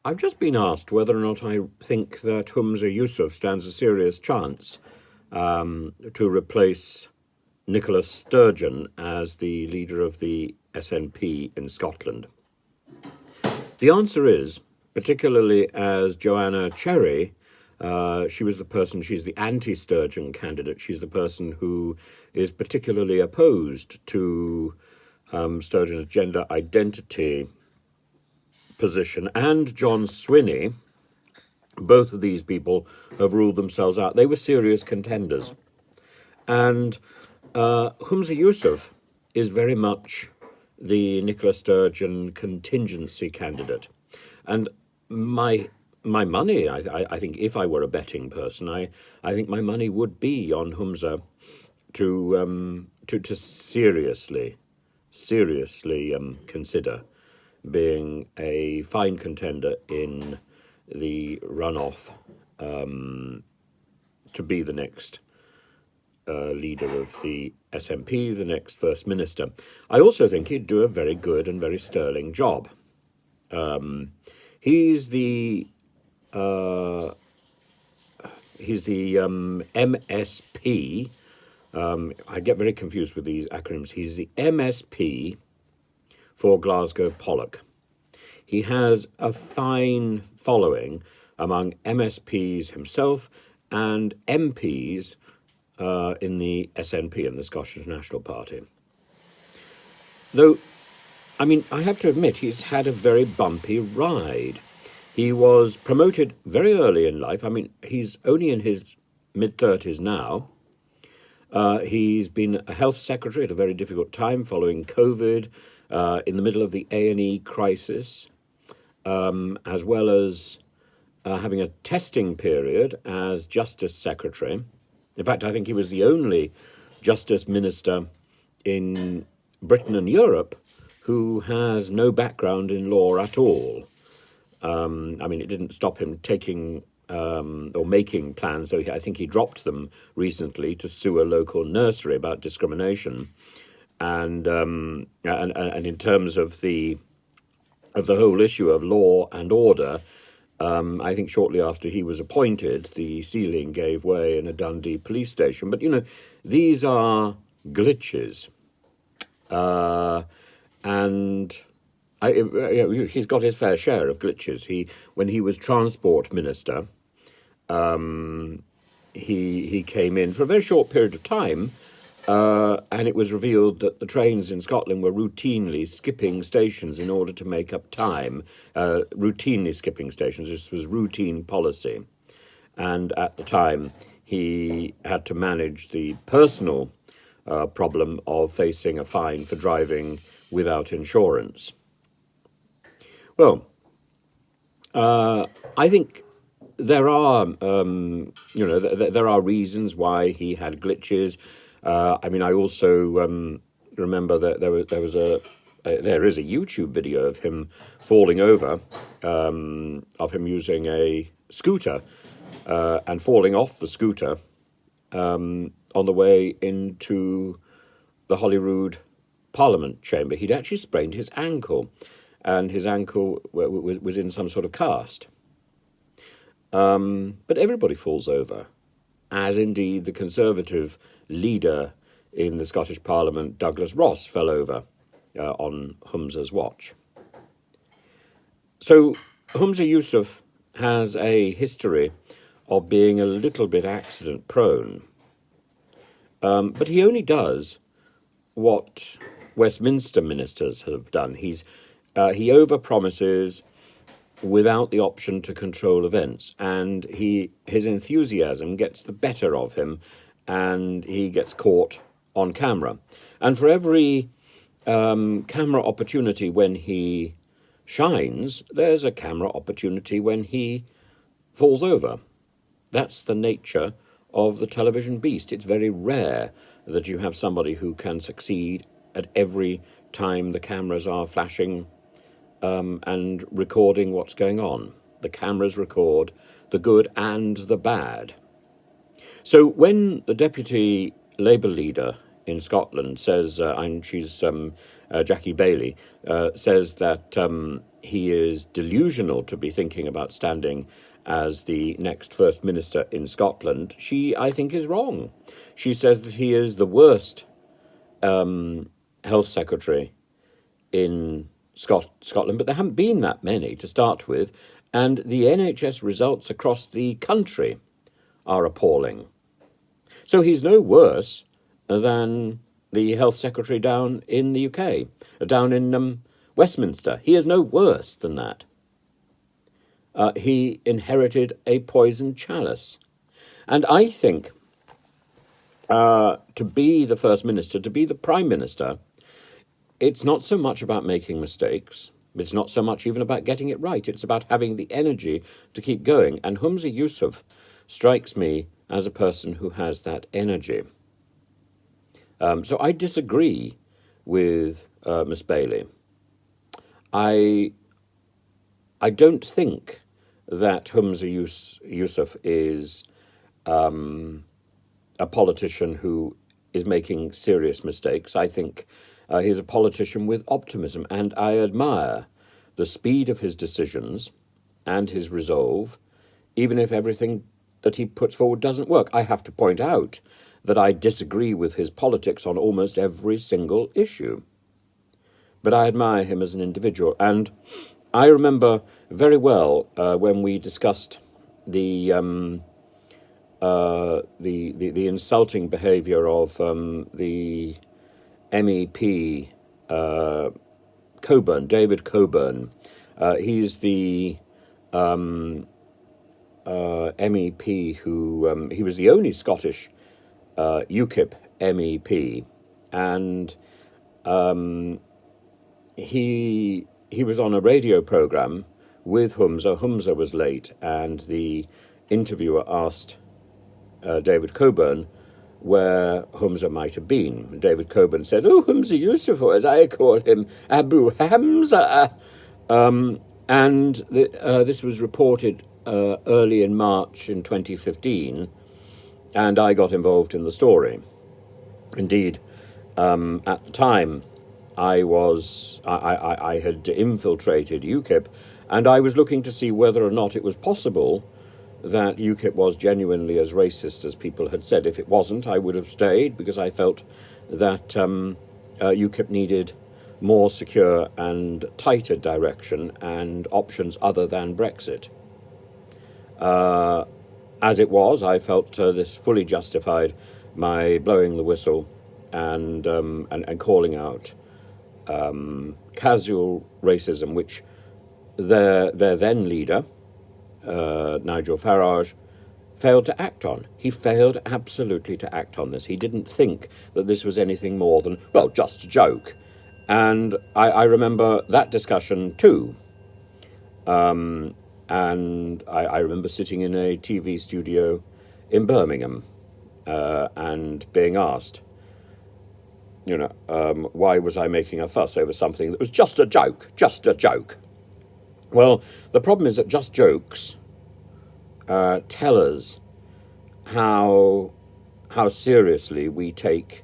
I've just been asked whether or not I think that Humza Yousaf stands a serious chance to replace Nicola Sturgeon as the leader of the SNP in Scotland. The answer is, particularly as Joanna Cherry, she's the anti-Sturgeon candidate. She's the person who is particularly opposed to Sturgeon's gender identity position. And John Swinney, both of these people have ruled themselves out. They were serious contenders. And Humza Yousaf is very much the Nicola Sturgeon contingency candidate. And my money, I think, if I were a betting person, I think my money would be on Humza to seriously consider being a fine contender in the runoff to be the next leader of the SNP, the next First Minister. I also think he'd do a very good and very sterling job. He's the MSP. I get very confused with these acronyms. He's the MSP for Glasgow Pollock. He has a fine following among MSPs himself and MPs in the SNP, in the Scottish National Party. Though, I mean, I have to admit, he's had a very bumpy ride. He was promoted very early in life. I mean, he's only in his mid-30s now. He's been a health secretary at a very difficult time following COVID, in the middle of the A&E crisis, as well as having a testing period as Justice Secretary. In fact, I think he was the only Justice Minister in Britain and Europe who has no background in law at all. I mean, it didn't stop him taking or making plans, though I think he dropped them recently to sue a local nursery about discrimination. And in terms of the whole issue of law and order, I think shortly after he was appointed, the ceiling gave way in a Dundee police station. But, you know, these are glitches. And he's got his fair share of glitches. When he was Transport Minister, he came in for a very short period of time, and it was revealed that the trains in Scotland were routinely skipping stations in order to make up time. Routinely skipping stations. This was routine policy. And at the time, he had to manage the personal problem of facing a fine for driving without insurance. Well, I think there are, there are reasons why he had glitches. I mean, I also remember that there is a YouTube video of him falling over, of him using a scooter and falling off the scooter on the way into the Holyrood Parliament chamber. He'd actually sprained his ankle, and his ankle was in some sort of cast. But everybody falls over, as indeed the Conservative leader in the Scottish Parliament, Douglas Ross, fell over on Humza's watch. So Humza Yousaf has a history of being a little bit accident prone. But he only does what Westminster ministers have done. He overpromises without the option to control events, and his enthusiasm gets the better of him, and he gets caught on camera. And for every camera opportunity when he shines, there's a camera opportunity when he falls over. That's the nature of the television beast. It's very rare that you have somebody who can succeed at every time the cameras are flashing and recording what's going on. The cameras record the good and the bad. So when the deputy Labour leader in Scotland says, and she's Jackie Baillie, says that he is delusional to be thinking about standing as the next First Minister in Scotland, she, I think, is wrong. She says that he is the worst Health Secretary in Scotland, but there haven't been that many to start with, and the NHS results across the country are appalling. So he's no worse than the Health Secretary down in the UK, down in Westminster. He is no worse than that. He inherited a poisoned chalice. And I think to be the First Minister, to be the Prime Minister, it's not so much about making mistakes. It's not so much even about getting it right. It's about having the energy to keep going. And Humza Yousaf strikes me as a person who has that energy. So I disagree with Miss Bailey. I don't think that Humza Yousaf is a politician who is making serious mistakes. I think he's a politician with optimism, and I admire the speed of his decisions and his resolve, even if everything that he puts forward doesn't work. I have to point out that I disagree with his politics on almost every single issue. But I admire him as an individual. And I remember very well when we discussed the insulting behaviour of the MEP Coburn, David Coburn. He's the MEP who he was the only Scottish UKIP MEP, and he was on a radio programme with Humza. Humza was late, and the interviewer asked David Coburn where Humza might have been. David Coburn said, "Oh, Humza Yousaf, or as I call him, Abu Hamza." And this was reported early in March in 2015, and I got involved in the story. Indeed, at the time, I had infiltrated UKIP, and I was looking to see whether or not it was possible that UKIP was genuinely as racist as people had said. If it wasn't, I would have stayed, because I felt that UKIP needed more secure and tighter direction and options other than Brexit. As it was, I felt this fully justified my blowing the whistle and calling out casual racism, which their then leader, Nigel Farage, failed to act on. He failed absolutely to act on this. He didn't think that this was anything more than, well, just a joke. And I remember that discussion too. And I remember sitting in a TV studio in Birmingham and being asked, why was I making a fuss over something that was just a joke, just a joke. Well, the problem is that just jokes tell us how seriously we take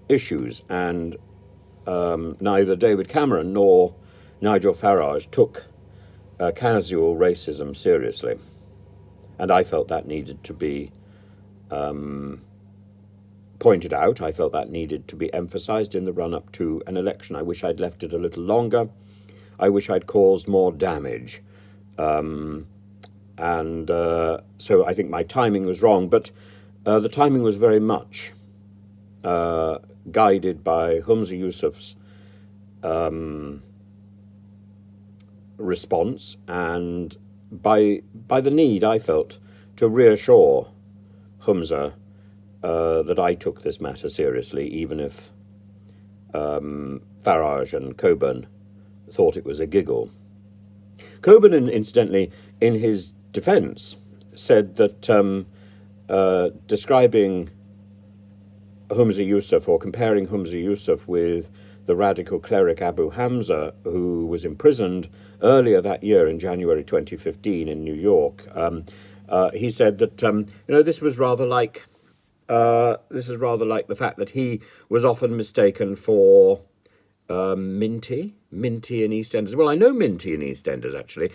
issues, and neither David Cameron nor Nigel Farage took casual racism seriously, and I felt that needed to be pointed out. I felt that needed to be emphasised in the run-up to an election. I wish I'd left it a little longer. I wish I'd caused more damage. So I think my timing was wrong, but the timing was very much guided by Humza Yousaf's response, and by the need I felt to reassure Humza that I took this matter seriously, even if Farage and Coburn thought it was a giggle. Coburn, incidentally, in his defence, said that describing Humza Yousaf, or comparing Humza Yousaf with the radical cleric Abu Hamza, who was imprisoned earlier that year in January 2015 in New York, he said that this is rather like the fact that he was often mistaken for Minty Minty in EastEnders. Well, I know Minty in EastEnders, actually.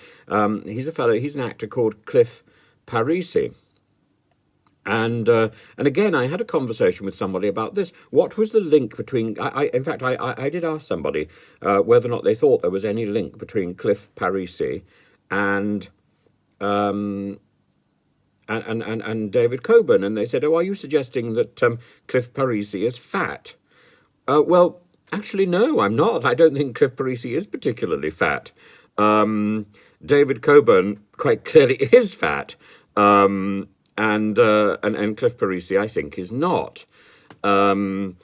He's an actor called Cliff Parisi. And again, I had a conversation with somebody about this. What was the link between? In fact, I did ask somebody whether or not they thought there was any link between Cliff Parisi and and David Coburn, and they said, "Oh, are you suggesting that Cliff Parisi is fat?" Well, actually, no, I'm not. I don't think Cliff Parisi is particularly fat. David Coburn quite clearly is fat. And Cliff Parisi, I think, is not. Um,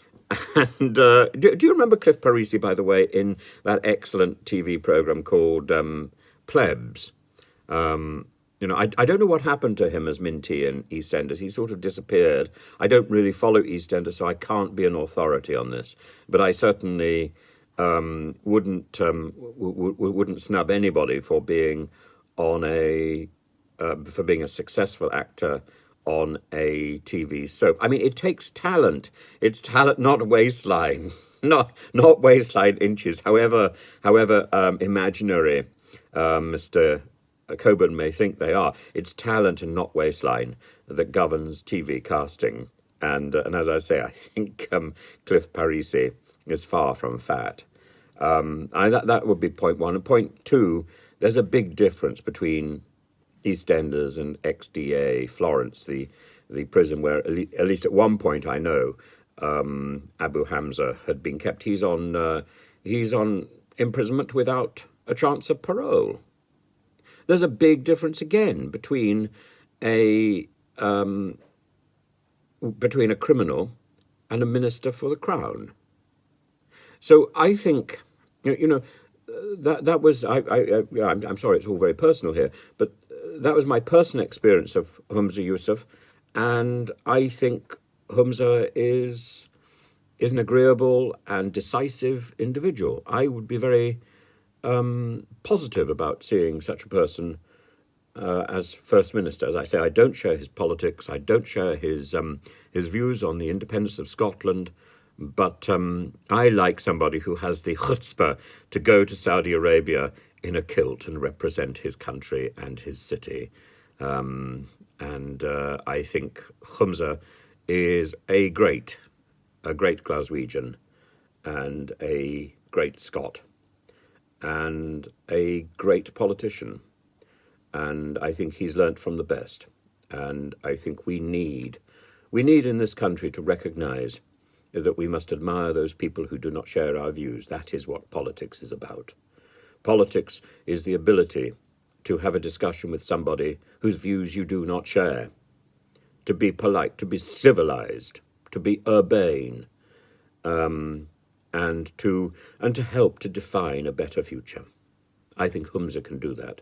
do you remember Cliff Parisi, by the way, in that excellent TV program called Plebs? I don't know what happened to him as Minty in EastEnders. He sort of disappeared. I don't really follow EastEnders, so I can't be an authority on this. But I certainly wouldn't snub anybody for being on for being a successful actor on a TV soap. I mean, it takes talent. It's talent, not waistline, not waistline inches. However imaginary Mr. Coburn may think they are. It's talent and not waistline that governs TV casting. And as I say, I think Cliff Parisi is far from fat. That would be point one. And point two, there's a big difference between EastEnders and XDA Florence, the prison where at least at one point I know Abu Hamza had been kept. He's on imprisonment without a chance of parole. There's a big difference again between a criminal and a minister for the crown. So I think that was I'm sorry, it's all very personal here, but that was my personal experience of Humza Yousaf, and I think Humza is an agreeable and decisive individual. I would be very positive about seeing such a person as First Minister. As I say, I don't share his politics. I don't share his views on the independence of Scotland. But I like somebody who has the chutzpah to go to Saudi Arabia in a kilt and represent his country and his city. I think Humza is a great Glaswegian and a great Scot and a great politician. And I think he's learnt from the best. And I think we need in this country to recognise that we must admire those people who do not share our views. That is what politics is about. Politics is the ability to have a discussion with somebody whose views you do not share, to be polite, to be civilized, to be urbane, and to help to define a better future. I think Humza can do that.